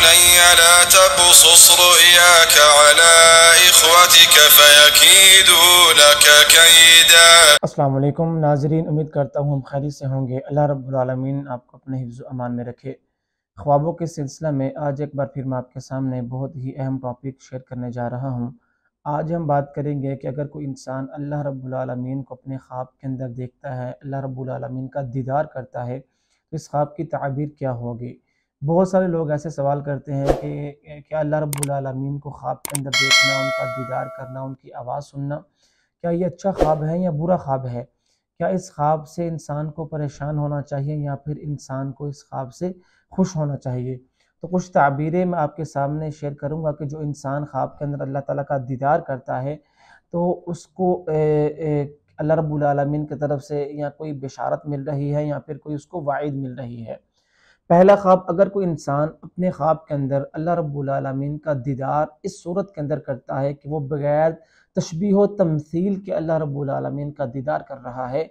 بني لا تقصص رؤياك على إخوتك فيكيدوا لك كيدا۔ السلام علیکم ناظرین، امید کرتا ہوں ہم خیریت سے ہوں گے۔ اللہ رب العالمین آپ کو اپنے حفظ و امان میں رکھے۔ خوابوں کے سلسلہ میں آج ایک بار پھر میں آپ کے سامنے بہت ہی اہم ٹاپک شیئر کرنے جا رہا ہوں۔ آج ہم بات کریں گے کہ اگر کوئی انسان اللہ رب العالمین کو اپنے خواب کے اندر دیکھتا ہے، اللہ رب العالمین کا دیدار کرتا ہے، تو اس خواب کی تعبیر کیا ہوگی؟ بہت سارے لوگ ایسے سوال کرتے ہیں کہ کیا اللہ رب العالمین کو خواب کے اندر دیکھنا، ان کا دیدار کرنا، ان کی آواز سننا، کیا یہ اچھا خواب ہے یا برا خواب ہے؟ کیا اس خواب سے انسان کو پریشان ہونا چاہیے یا پھر انسان کو اس خواب سے خوش ہونا چاہیے؟ تو کچھ تعبیریں میں آپ کے سامنے شیئر کروں گا کہ جو انسان خواب کے اندر اللہ تعالیٰ کا دیدار کرتا ہے تو اس کو اللہ رب العالمین کی طرف سے یا کوئی بشارت مل رہی ہے یا پھر کوئی اس کو وعید مل رہی ہے۔ پہلا خواب، اگر کوئی انسان اپنے خواب کے اندر اللہ رب العالمین کا دیدار اس صورت کے اندر کرتا ہے کہ وہ بغیر تشبیہ و تمثیل کے اللہ رب العالمین کا دیدار کر رہا ہے،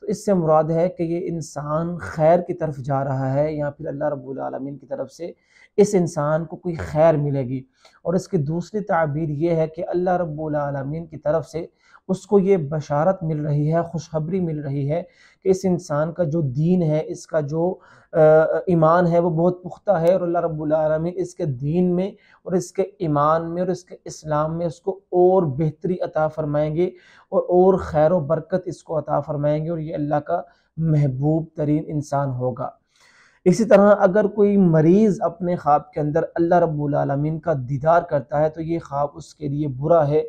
تو اس سے مراد ہے کہ یہ انسان خیر کی طرف جا رہا ہے یا پھر اللہ رب العالمین کی طرف سے اس انسان کو کوئی خیر ملے گی۔ اور اس کی دوسری تعبیر یہ ہے کہ اللہ رب العالمین کی طرف سے اس کو یہ بشارت مل رہی ہے، خوشخبری مل رہی ہے کہ اس انسان کا جو دین ہے، اس کا جو ایمان ہے وہ بہت پختہ ہے، اور اللہ رب العالمین اس کے دین میں اور اس کے ایمان میں اور اس کے اسلام میں اس کو اور بہتری عطا فرمائیں گے اور خیر و برکت اس کو عطا فرمائیں گے، اور یہ اللہ کا محبوب ترین انسان ہوگا۔ اسی طرح اگر کوئی مریض اپنے خواب کے اندر اللہ رب العالمین کا دیدار کرتا ہے تو یہ خواب اس کے لیے برا ہے،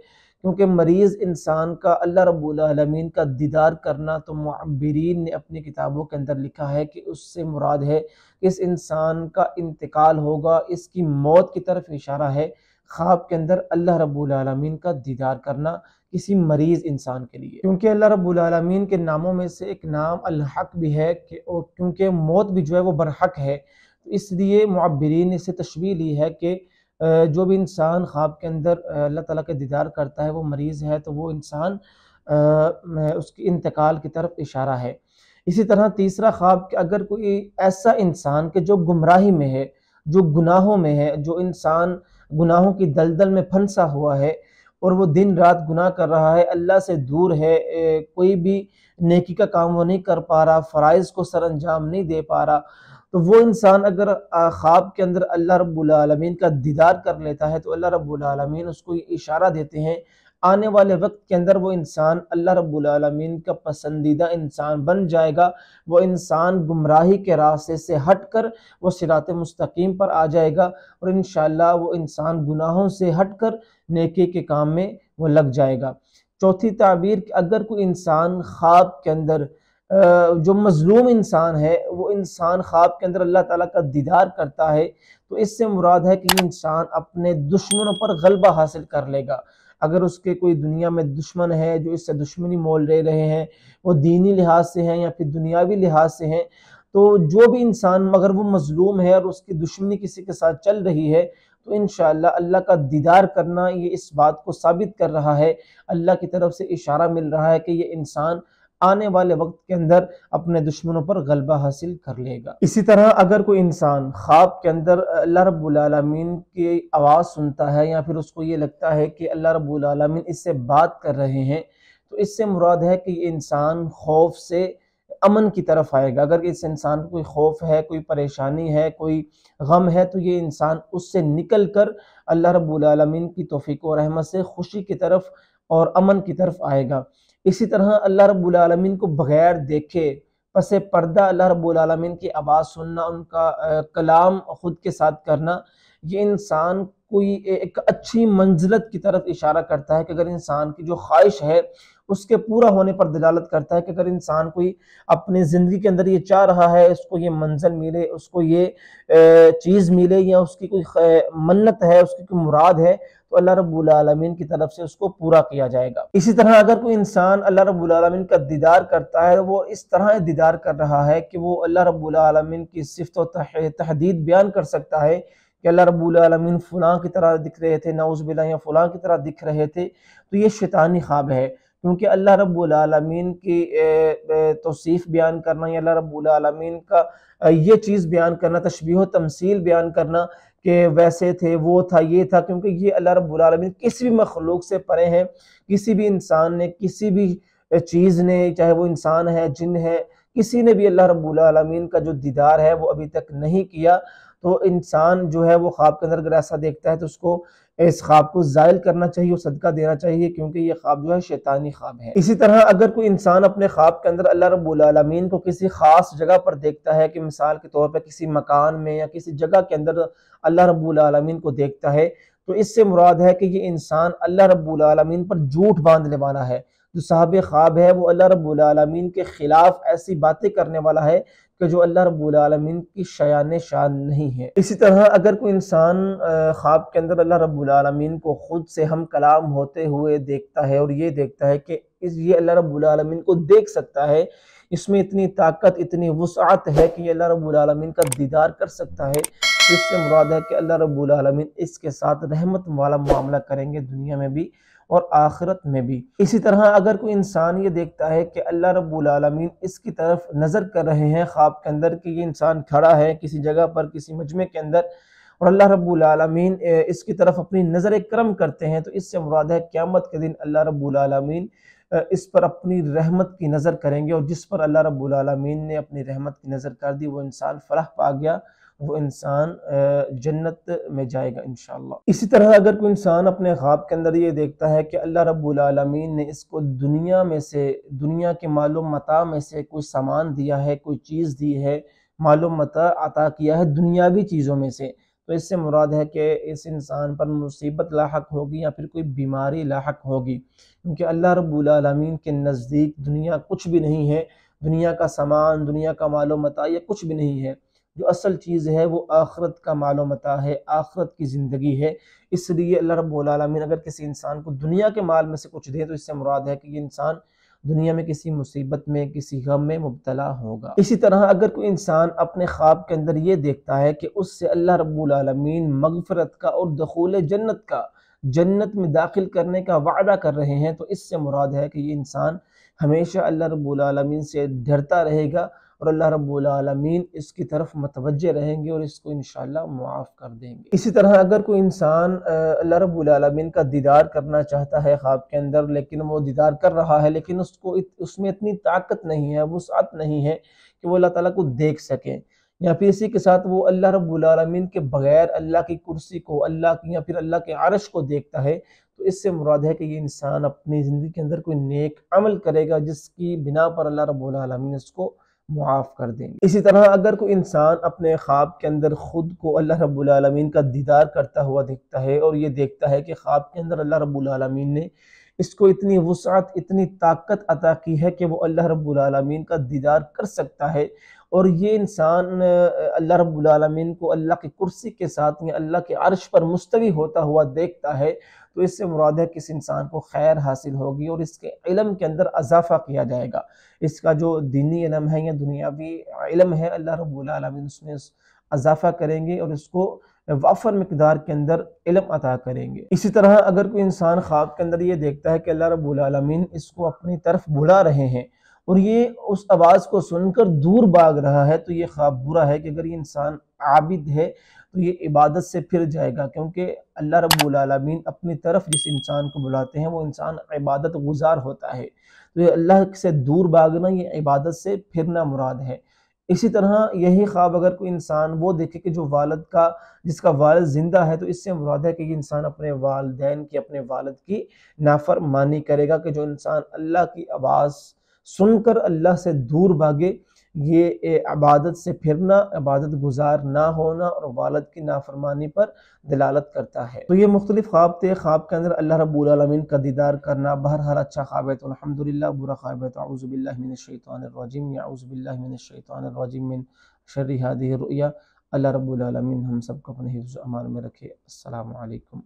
کیونکہ مریض انسان کا اللہ رب العالمین کا دیدار کرنا تو معبرین نے اپنی کتابوں کے اندر لکھا ہے کہ اس سے مراد ہے کہ اس انسان کا انتقال ہوگا، اس کی موت کی طرف اشارہ ہے خواب کے اندر اللہ رب العالمین کا دیدار کرنا کسی مریض انسان کے لیے، کیونکہ اللہ رب العالمین کے ناموں میں سے ایک نام الحق بھی ہے اور کیونکہ موت بھی جو ہے وہ برحق ہے، تو اس لیے معبرین نے اسے تشبیہ لی ہے کہ جو بھی انسان خواب کے اندر اللہ تعالیٰ کے دیدار کرتا ہے وہ مریض ہے، تو وہ انسان اس کی انتقال کی طرف اشارہ ہے۔ اسی طرح تیسرا خواب کہ اگر کوئی ایسا انسان کہ جو گمراہی میں ہے، جو گناہوں میں ہے، جو انسان گناہوں کی دلدل میں پھنسا ہوا ہے اور وہ دن رات گناہ کر رہا ہے، اللہ سے دور ہے، کوئی بھی نیکی کا کام وہ نہیں کر پا رہا، فرائض کو سر انجام نہیں دے پا رہا، تو وہ انسان اگر خواب کے اندر اللہ رب العالمین کا دیدار کر لیتا ہے تو اللہ رب العالمین اس کو یہ اشارہ دیتے ہیں آنے والے وقت کے اندر وہ انسان اللہ رب العالمین کا پسندیدہ انسان بن جائے گا، وہ انسان گمراہی کے راستے سے ہٹ کر وہ صراط مستقیم پر آ جائے گا، اور انشاءاللہ وہ انسان گناہوں سے ہٹ کر نیکی کے کام میں وہ لگ جائے گا۔ چوتھی تعبیر کہ اگر کوئی انسان خواب کے اندر جو مظلوم انسان ہے وہ انسان خواب کے اندر اللہ تعالیٰ کا دیدار کرتا ہے تو اس سے مراد ہے کہ یہ انسان اپنے دشمنوں پر غلبہ حاصل کر لے گا۔ اگر اس کے کوئی دنیا میں دشمن ہے جو اس سے دشمنی مول لے رہے ہیں، وہ دینی لحاظ سے ہیں یا پھر دنیاوی لحاظ سے ہیں، تو جو بھی انسان مگر وہ مظلوم ہے اور اس کی دشمنی کسی کے ساتھ چل رہی ہے تو انشاءاللہ اللہ کا دیدار کرنا یہ اس بات کو ثابت کر رہا ہے، اللہ کی طرف سے اشارہ مل رہا ہے کہ یہ انسان آنے والے وقت کے اندر اپنے دشمنوں پر غلبہ حاصل کر لے گا۔ اسی طرح اگر کوئی انسان خواب کے اندر اللہ رب العالمین کی آواز سنتا ہے یا پھر اس کو یہ لگتا ہے کہ اللہ رب العالمین اس سے بات کر رہے ہیں تو اس سے مراد ہے کہ یہ انسان خوف سے امن کی طرف آئے گا۔ اگر اس انسان کو کوئی خوف ہے، کوئی پریشانی ہے، کوئی غم ہے تو یہ انسان اس سے نکل کر اللہ رب العالمین کی توفیق و رحمت سے خوشی کی طرف اور امن کی طرف آئے گا۔ اسی طرح اللہ رب العالمین کو بغیر دیکھے پس پردہ اللہ رب العالمین کی آواز سننا، ان کا کلام خود کے ساتھ کرنا، یہ انسان کوئی ایک اچھی منزلت کی طرف اشارہ کرتا ہے کہ اگر انسان کی جو خواہش ہے اس کے پورا ہونے پر دلالت کرتا ہے کہ اگر انسان کوئی اپنے زندگی کے اندر یہ چاہ رہا ہے اس کو یہ منزل ملے، اس کو یہ چیز ملے، یا اس کی کوئی منت ہے، اس کی کوئی مراد ہے، تو اللہ رب العالمین کی طرف سے اس کو پورا کیا جائے گا۔ اسی طرح اگر کوئی انسان اللہ رب العالمین کا دیدار کرتا ہے وہ اس طرح دیدار کر رہا ہے کہ وہ اللہ رب العالمین کی صفت و تحدید بیان کر سکتا ہے کہ اللہ رب العالمین فلاں کی طرح دکھ رہے تھے، نعوذ باللہ، یا فلاں کی طرح دکھ رہے تھے، تو یہ شیطانی خواب ہے، کیونکہ اللہ رب العالمین کی توصیف بیان کرنا یا اللہ رب العالمین کا یہ چیز بیان کرنا، تشبیہ و تمثیل بیان کرنا کہ ویسے تھے، وہ تھا، یہ تھا، کیونکہ یہ اللہ رب العالمین کسی بھی مخلوق سے پرے ہیں۔ کسی بھی انسان نے، کسی بھی چیز نے، چاہے وہ انسان ہے، جن ہے، کسی نے بھی اللہ رب العالمین کا جو دیدار ہے وہ ابھی تک نہیں کیا۔ تو انسان جو ہے وہ خواب کے اندر اگر ایسا دیکھتا ہے تو اس کو اس خواب کو زائل کرنا چاہیے اور صدقہ دینا چاہیے، کیونکہ یہ خواب جو ہے شیطانی خواب ہے۔ اسی طرح اگر کوئی انسان اپنے خواب کے اندر اللہ رب العالمین کو کسی خاص جگہ پر دیکھتا ہے، کہ مثال کے طور پہ کسی مکان میں یا کسی جگہ کے اندر اللہ رب العالمین کو دیکھتا ہے، تو اس سے مراد ہے کہ یہ انسان اللہ رب العالمین پر جھوٹ باندھنے والا ہے۔ جو صاحب خواب ہے وہ اللہ رب العالمین کے خلاف ایسی باتیں کرنے والا ہے کہ جو اللہ رب العالمین کی شایان شان نہیں ہے۔ اسی طرح اگر کوئی انسان خواب کے اندر اللہ رب العالمین کو خود سے ہم کلام ہوتے ہوئے دیکھتا ہے، اور یہ دیکھتا ہے کہ یہ اللہ رب العالمین کو دیکھ سکتا ہے، اس میں اتنی طاقت، اتنی وسعت ہے کہ یہ اللہ رب العالمین کا دیدار کر سکتا ہے، اس سے مراد ہے کہ اللہ رب العالمین اس کے ساتھ رحمت والا معاملہ کریں گے، دنیا میں بھی اور آخرت میں بھی۔ اسی طرح اگر کوئی انسان یہ دیکھتا ہے کہ اللہ رب العالمین اس کی طرف نظر کر رہے ہیں خواب کے اندر، کہ یہ انسان کھڑا ہے کسی جگہ پر، کسی مجمع کے اندر، اور اللہ رب العالمین اس کی طرف اپنی نظر کرم کرتے ہیں، تو اس سے مراد ہے قیامت کے دن اللہ رب العالمین اس پر اپنی رحمت کی نظر کریں گے، اور جس پر اللہ رب العالمین نے اپنی رحمت کی نظر کر دی وہ انسان فلاح پا گیا، وہ انسان جنت میں جائے گا انشاءاللہ۔ اسی طرح اگر کوئی انسان اپنے خواب کے اندر یہ دیکھتا ہے کہ اللہ رب العالمین نے اس کو دنیا میں سے، دنیا کے مال و متاع میں سے کوئی سامان دیا ہے، کوئی چیز دی ہے، مال و متاع عطا کیا ہے دنیاوی چیزوں میں سے، تو اس سے مراد ہے کہ اس انسان پر مصیبت لاحق ہوگی یا پھر کوئی بیماری لاحق ہوگی، کیونکہ اللہ رب العالمین کے نزدیک دنیا کچھ بھی نہیں ہے، دنیا کا سامان، دنیا کا مال و متاع یہ کچھ بھی نہیں ہے۔ جو اصل چیز ہے وہ آخرت کا مال و متاع ہے، آخرت کی زندگی ہے۔ اس لیے اللہ رب العالمین اگر کسی انسان کو دنیا کے مال میں سے کچھ دے تو اس سے مراد ہے کہ یہ انسان دنیا میں کسی مصیبت میں، کسی غم میں مبتلا ہوگا۔ اسی طرح اگر کوئی انسان اپنے خواب کے اندر یہ دیکھتا ہے کہ اس سے اللہ رب العالمین مغفرت کا اور دخول جنت کا، جنت میں داخل کرنے کا وعدہ کر رہے ہیں، تو اس سے مراد ہے کہ یہ انسان ہمیشہ اللہ رب العالمین سے ڈرتا رہے گا، اور اللہ رب العالمین اس کی طرف متوجہ رہیں گے اور اس کو انشاءاللہ معاف کر دیں گے۔ اسی طرح اگر کوئی انسان اللہ رب العالمین کا دیدار کرنا چاہتا ہے خواب کے اندر، لیکن وہ دیدار کر رہا ہے لیکن اس میں اتنی طاقت نہیں ہے، وسعت نہیں ہے کہ وہ اللہ تعالیٰ کو دیکھ سکے، یا پھر اسی کے ساتھ وہ اللہ رب العالمین کے بغیر اللہ کی کرسی کو، اللہ کی یا پھر اللہ کے عرش کو دیکھتا ہے، تو اس سے مراد ہے کہ یہ انسان اپنی زندگی کے اندر کوئی نیک عمل کرے گا جس کی بنا پر اللہ رب العالمین اس کو معاف کر دیں گے۔ اسی طرح اگر کوئی انسان اپنے خواب کے اندر خود کو اللہ رب العالمین کا دیدار کرتا ہوا دیکھتا ہے، اور یہ دیکھتا ہے کہ خواب کے اندر اللہ رب العالمین نے اس کو اتنی وسعت، اتنی طاقت عطا کی ہے کہ وہ اللہ رب العالمین کا دیدار کر سکتا ہے، اور یہ انسان اللہ رب العالمین کو اللہ کی کرسی کے ساتھ یا اللہ کے عرش پر مستوی ہوتا ہوا دیکھتا ہے، تو اس سے مراد ہے کہ اس انسان کو خیر حاصل ہوگی اور اس کے علم کے اندر اضافہ کیا جائے گا۔ اس کا جو دینی علم ہے یا دنیاوی علم ہے، اللہ رب العالمین اس میں اضافہ کریں گے اور اس کو وافر مقدار کے اندر علم عطا کریں گے۔ اسی طرح اگر کوئی انسان خواب کے اندر یہ دیکھتا ہے کہ اللہ رب العالمین اس کو اپنی طرف بلا رہے ہیں، اور یہ اس آواز کو سن کر دور بھاگ رہا ہے، تو یہ خواب برا ہے کہ اگر یہ انسان عابد ہے تو یہ عبادت سے پھر جائے گا، کیونکہ اللہ رب العالمین اپنی طرف جس انسان کو بلاتے ہیں وہ انسان عبادت گزار ہوتا ہے، تو یہ اللہ سے دور بھاگنا، یہ عبادت سے پھرنا مراد ہے۔ اسی طرح یہی خواب اگر کوئی انسان وہ دیکھے کہ جو جس کا والد زندہ ہے، تو اس سے مراد ہے کہ یہ انسان اپنے والدین کی، اپنے والد کی نافرمانی کرے گا، کہ جو انسان اللہ کی آواز سن کر اللہ سے دور بھاگے، یہ عبادت سے پھرنا، عبادت گزار نہ ہونا اور والد کی نافرمانی پر دلالت کرتا ہے۔ تو یہ مختلف خواب تھے، خواب کے اندر اللہ رب العالمین کا دیدار کرنا، بہرحال اچھا خواب ہے تو الحمدللہ، برا خواب ہے تو اعوذ باللہ من الشیطان الرجیم، یا اعوذ باللہ من الشیطان الرجیم من شر ہذہ الرؤیا۔ اللہ رب العالمین ہم سب کو اپنے حفظ و امان میں رکھے۔ السلام علیکم۔